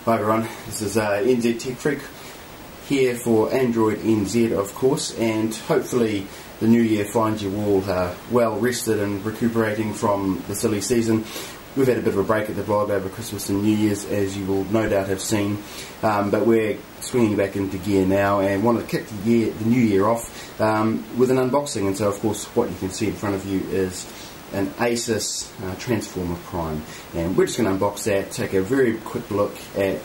Hi everyone, this is NZ Tech Freak here for Android NZ, of course, and hopefully the new year finds you all well rested and recuperating from the silly season. We've had a bit of a break at the blog over Christmas and New Year's, as you will no doubt have seen, but we're swinging back into gear now and want to kick the new year off with an unboxing. And so of course what you can see in front of you is an ASUS Transformer Prime, and we're just going to unbox that, take a very quick look at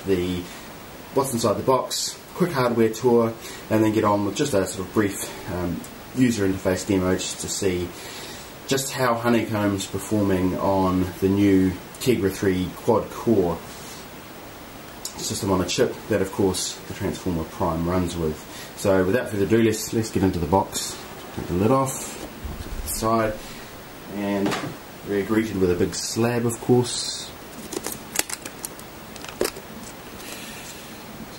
what's inside the box, quick hardware tour, and then get on with just a sort of brief user interface demo just to see just how Honeycomb's performing on the new Tegra 3 quad-core system on a chip that of course the Transformer Prime runs with. So without further ado, let's get into the box. Take the lid off, to the side, and we're greeted with a big slab, of course.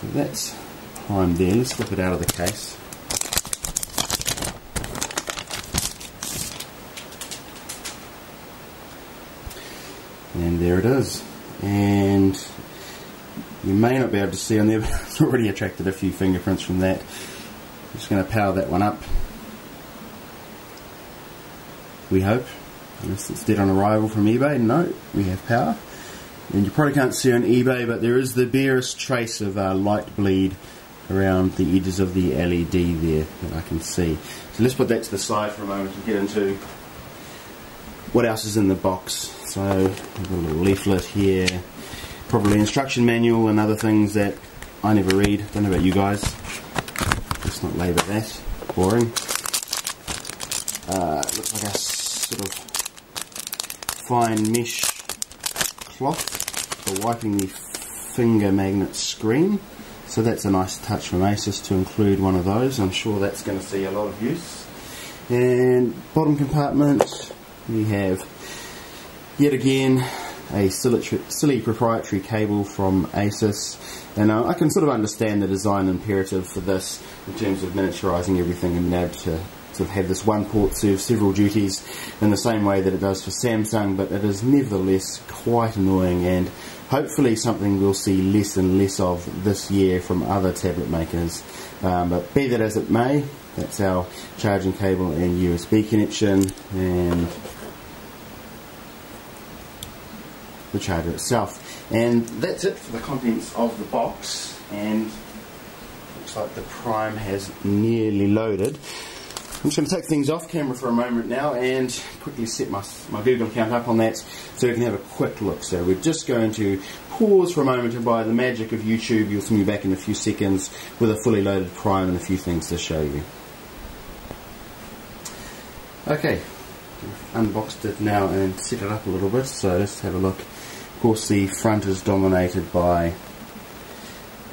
So that's Prime there. Let's flip it out of the case. And there it is. And you may not be able to see on there, but it's already attracted a few fingerprints from that. I'm just going to power that one up, we hope. Unless it's dead on arrival from eBay. No, we have power. And you probably can't see on eBay, but there is the barest trace of light bleed around the edges of the LED there that I can see. So let's put that to the side for a moment and get into what else is in the box. So I've got a little leaflet here, probably an instruction manual and other things that I never read. Don't know about you guys. Let's not labour that. Boring. Looks like a sort of fine mesh cloth for wiping the finger magnet screen. So that's a nice touch from ASUS to include one of those. I'm sure that's going to see a lot of use. And bottom compartment, we have yet again a silly proprietary cable from ASUS. And I can sort of understand the design imperative for this in terms of miniaturising everything and being able to sort of have this one port serve several duties in the same way that it does for Samsung, but it is nevertheless quite annoying, and hopefully something we'll see less and less of this year from other tablet makers. But be that as it may, that's our charging cable and USB connection, and the charger itself. And that's it for the contents of the box, and looks like the Prime has nearly loaded. I'm just going to take things off camera for a moment now and quickly set my Google account up on that so we can have a quick look. So we're just going to pause for a moment, and by the magic of YouTube you'll see me back in a few seconds with a fully loaded Prime and a few things to show you. Okay, unboxed it now and set it up a little bit, so let's have a look. Of course the front is dominated by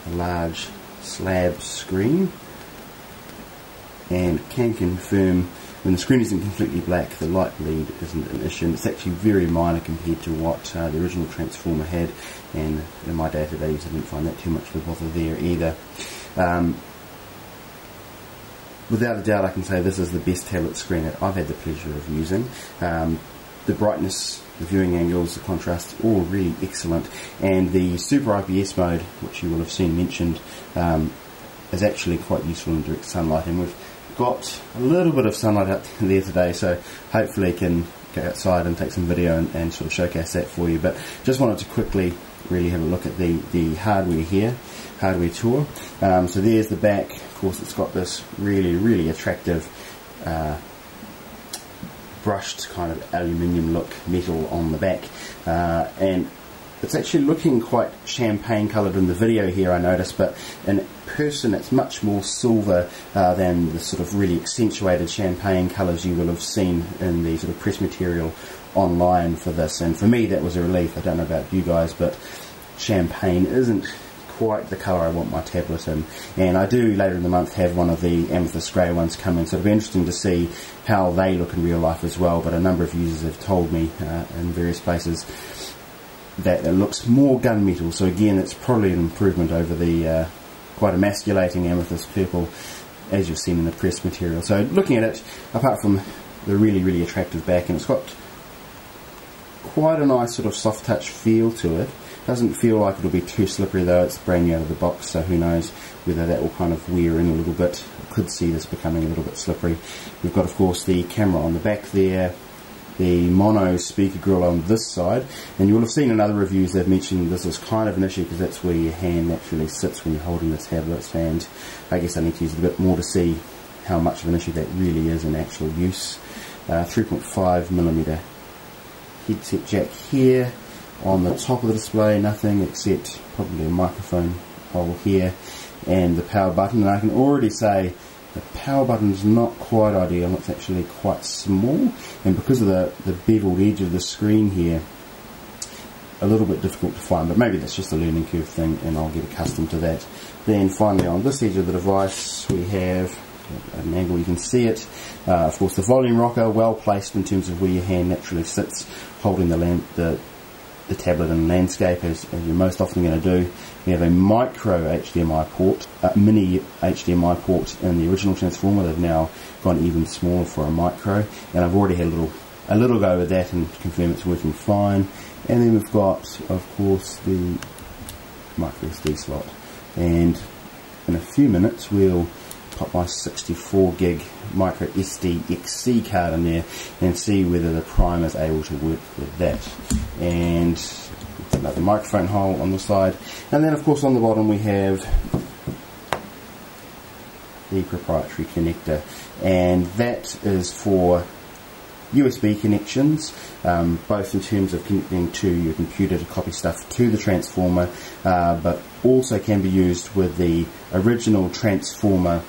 a large slab screen, and can confirm when the screen isn't completely black, the light bleed isn't an issue. It's actually very minor compared to what the original Transformer had, and in my day-to-day I didn't find that too much of a bother there either. Without a doubt I can say this is the best tablet screen that I've had the pleasure of using. The brightness, the viewing angles, the contrast, all really excellent, and the Super IPS mode, which you will have seen mentioned, is actually quite useful in direct sunlight, and we've got a little bit of sunlight out there today, so hopefully can go outside and take some video and sort of showcase that for you. But just wanted to quickly really have a look at the hardware here, hardware tour. So there's the back. Of course it's got this really attractive brushed kind of aluminium look metal on the back, and it's actually looking quite champagne coloured in the video here, I noticed, but in person it's much more silver than the sort of really accentuated champagne colours you will have seen in the sort of press material online for this. And for me that was a relief. I don't know about you guys, but champagne isn't quite the colour I want my tablet in, and I do later in the month have one of the amethyst grey ones coming, so it'll be interesting to see how they look in real life as well. But a number of users have told me in various places that it looks more gunmetal, so again it's probably an improvement over the quite emasculating amethyst purple as you've seen in the press material. So looking at it, apart from the really attractive back, and it's got quite a nice sort of soft touch feel to it, Doesn't feel like it'll be too slippery though. It's brand new out of the box, so who knows whether that will kind of wear in a little bit. I could see this becoming a little bit slippery. We've got, of course, the camera on the back there, the mono speaker grill on this side, and you will have seen in other reviews they've mentioned this is kind of an issue because that's where your hand naturally sits when you're holding the tablets, and I guess I need to use it a bit more to see how much of an issue that really is in actual use. 3.5mm headset jack here. On the top of the display, nothing except probably a microphone hole here and the power button, and I can already say the power button is not quite ideal. It's actually quite small, and because of the beveled edge of the screen here, a little bit difficult to find, but maybe that's just a learning curve thing and I'll get accustomed to that. Then finally on this edge of the device we have at an angle you can see it, of course the volume rocker, well placed in terms of where your hand naturally sits holding the tablet in landscape, as you're most often going to do. We have a micro HDMI port, a mini HDMI port in the original Transformer. They've now gone even smaller for a micro, and I've already had a little go with that and confirm it's working fine. And then we've got, of course, the micro SD slot, and in a few minutes we'll pop my 64 gig micro SD XC card in there and see whether the Prime is able to work with that. And another microphone hole on the side, and then of course on the bottom we have the proprietary connector, and that is for USB connections, both in terms of connecting to your computer to copy stuff to the Transformer, but also can be used with the original Transformer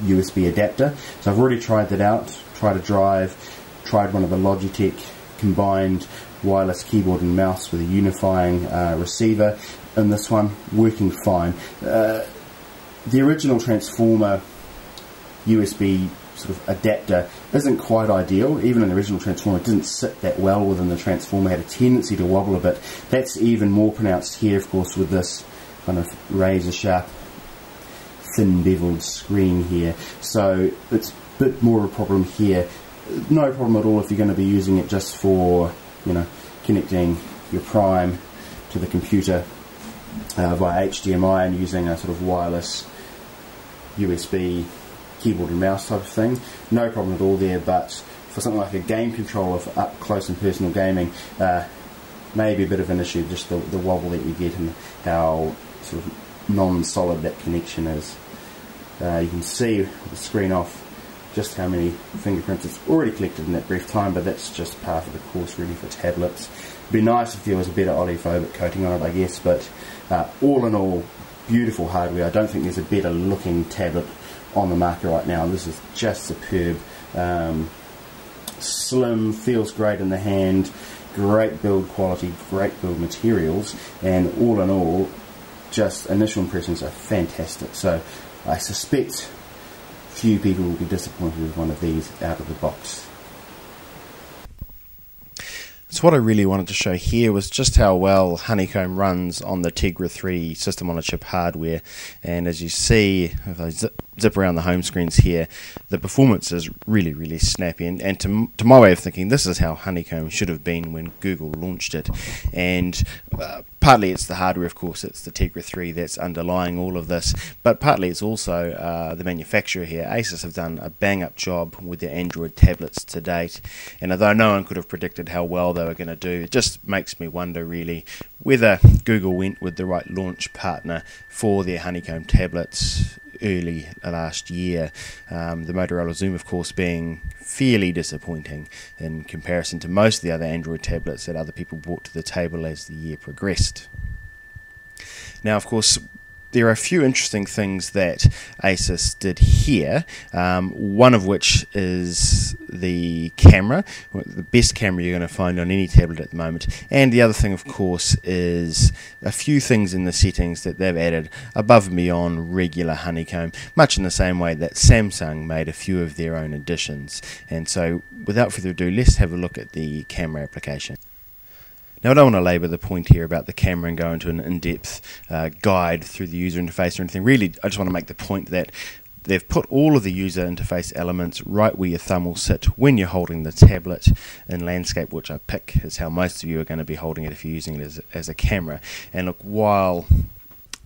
USB adapter. So I've already tried that out, tried a drive, tried one of the Logitech combined wireless keyboard and mouse with a unifying receiver, and this one working fine. The original Transformer USB sort of adapter isn't quite ideal. Even in the original Transformer it didn't sit that well within the Transformer, had a tendency to wobble a bit. That's even more pronounced here, of course, with this kind of razor sharp thin beveled screen here, so it's a bit more of a problem here. No problem at all if you're going to be using it just for, you know, connecting your Prime to the computer via HDMI and using a sort of wireless USB keyboard and mouse type of thing. No problem at all there, but for something like a game controller for up close and personal gaming, maybe a bit of an issue, just the wobble that you get and how sort of non-solid that connection is. You can see with the screen off just how many fingerprints it's already collected in that brief time, but that's just part of the course really for tablets. It'd be nice if there was a better oleophobic coating on it, I guess, but all in all, beautiful hardware. I don't think there's a better looking tablet on the market right now. This is just superb. Slim, feels great in the hand, great build quality, great build materials, and all in all, just initial impressions are fantastic. So I suspect few people will be disappointed with one of these out of the box. So what I really wanted to show here was just how well Honeycomb runs on the Tegra 3 system on a chip hardware, and as you see, if I zip around the home screens here, the performance is really snappy, and to my way of thinking, this is how Honeycomb should have been when Google launched it. And partly it's the hardware, of course, it's the Tegra 3 that's underlying all of this, but partly it's also the manufacturer here. ASUS have done a bang-up job with their Android tablets to date, and although no one could have predicted how well they were going to do, it just makes me wonder really whether Google went with the right launch partner for their Honeycomb tablets early last year. The Motorola Zoom, of course, being fairly disappointing in comparison to most of the other Android tablets that other people brought to the table as the year progressed. Now, of course, there are a few interesting things that ASUS did here, one of which is the camera, the best camera you're going to find on any tablet at the moment, and the other thing, of course, is a few things in the settings that they've added above and beyond regular Honeycomb, much in the same way that Samsung made a few of their own additions. And so, without further ado, let's have a look at the camera application. Now, I don't want to labour the point here about the camera and go into an in-depth guide through the user interface or anything. Really, I just want to make the point that they've put all of the user interface elements right where your thumb will sit when you're holding the tablet in landscape, which I pick is how most of you are going to be holding it if you're using it as a camera. And look, while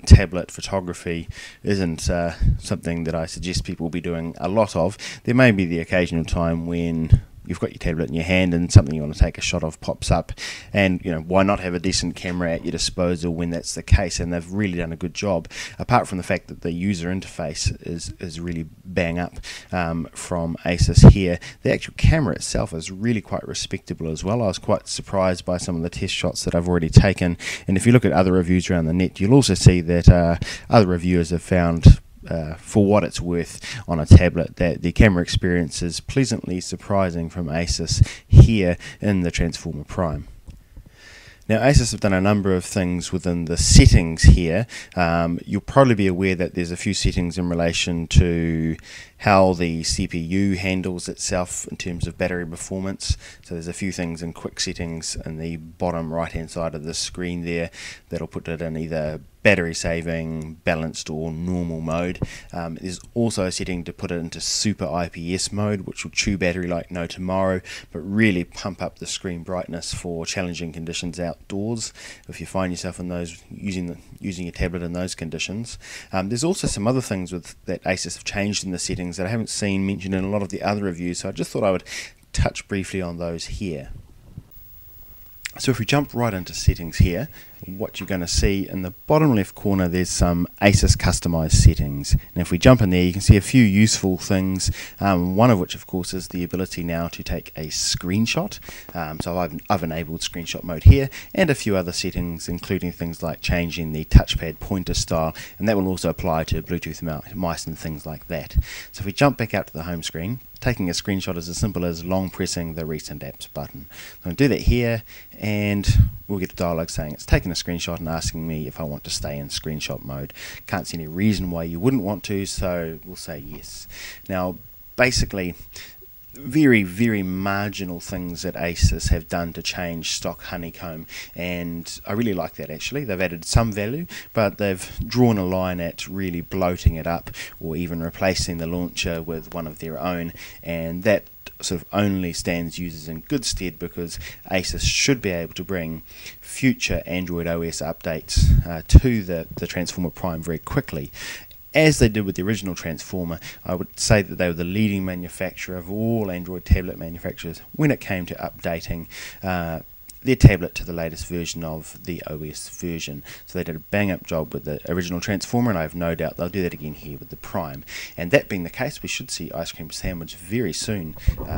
tablet photography isn't something that I suggest people be doing a lot of, there may be the occasional time when you've got your tablet in your hand and something you want to take a shot of pops up, and why not have a decent camera at your disposal when that's the case. And they've really done a good job, apart from the fact that the user interface is really bang up from ASUS here. The actual camera itself is really quite respectable as well. I was quite surprised by some of the test shots that I've already taken, and if you look at other reviews around the net, you'll also see that other reviewers have found, for what it's worth on a tablet, that the camera experience is pleasantly surprising from ASUS here in the Transformer Prime. Now, ASUS have done a number of things within the settings here. You'll probably be aware that there's a few settings in relation to how the CPU handles itself in terms of battery performance. So there's a few things in quick settings in the bottom right hand side of the screen there that'll put it in either battery saving, balanced or normal mode. There's also a setting to put it into super IPS mode, which will chew battery like no tomorrow, but really pump up the screen brightness for challenging conditions outdoors if you find yourself in those using your tablet in those conditions. There's also some other things that ASUS have changed in the settings that I haven't seen mentioned in a lot of the other reviews, so I just thought I would touch briefly on those here. So if we jump right into settings here, what you're going to see in the bottom left corner, there's some ASUS customized settings. And if we jump in there, you can see a few useful things, one of which of course is the ability now to take a screenshot. So I've enabled screenshot mode here, and a few other settings including things like changing the touchpad pointer style, and that will also apply to Bluetooth mice and things like that. So if we jump back out to the home screen, taking a screenshot is as simple as long pressing the recent apps button. So I'll do that here, and we'll get a dialog saying it's taking a screenshot and asking me if I want to stay in screenshot mode. Can't see any reason why you wouldn't want to, so we'll say yes. Now, basically, very, very marginal things that ASUS have done to change stock honeycomb, and I really like that actually. They've added some value, but they've drawn a line at really bloating it up or even replacing the launcher with one of their own, and that sort of only stands users in good stead because ASUS should be able to bring future Android OS updates to the Transformer Prime very quickly. As they did with the original Transformer, I would say that they were the leading manufacturer of all Android tablet manufacturers when it came to updating their tablet to the latest version of the OS version. So they did a bang-up job with the original Transformer, and I have no doubt they'll do that again here with the Prime. And that being the case, we should see Ice Cream Sandwich very soon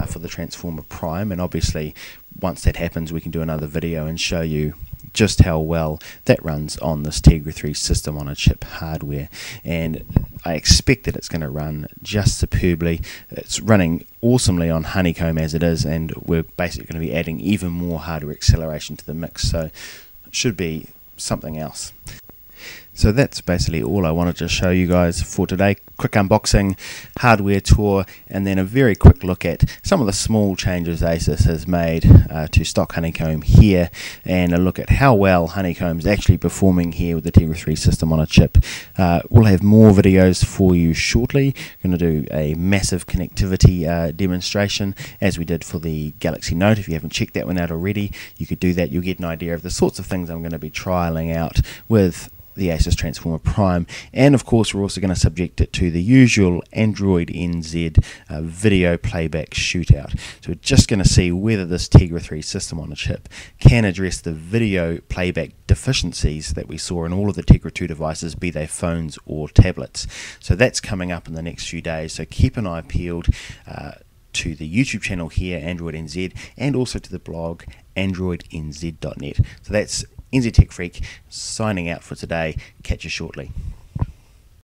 for the Transformer Prime, and obviously once that happens we can do another video and show you just how well that runs on this Tegra 3 system on a chip hardware, and I expect that it's going to run just superbly. It's running awesomely on Honeycomb as it is, and we're basically going to be adding even more hardware acceleration to the mix, so it should be something else. So that's basically all I wanted to show you guys for today. Quick unboxing, hardware tour, and then a very quick look at some of the small changes ASUS has made to stock Honeycomb here, and a look at how well Honeycomb's actually performing here with the Tegra 3 system on a chip. We'll have more videos for you shortly. We're going to do a massive connectivity demonstration as we did for the Galaxy Note. If you haven't checked that one out already, you could do that. You'll get an idea of the sorts of things I'm going to be trialing out with the ASUS Transformer Prime, and of course we're also going to subject it to the usual Android NZ video playback shootout. So we're just going to see whether this Tegra 3 system on a chip can address the video playback deficiencies that we saw in all of the Tegra 2 devices, be they phones or tablets. So that's coming up in the next few days, so keep an eye peeled to the YouTube channel here, Android NZ, and also to the blog androidnz.net. So that's NZ Tech Freak signing out for today. Catch you shortly.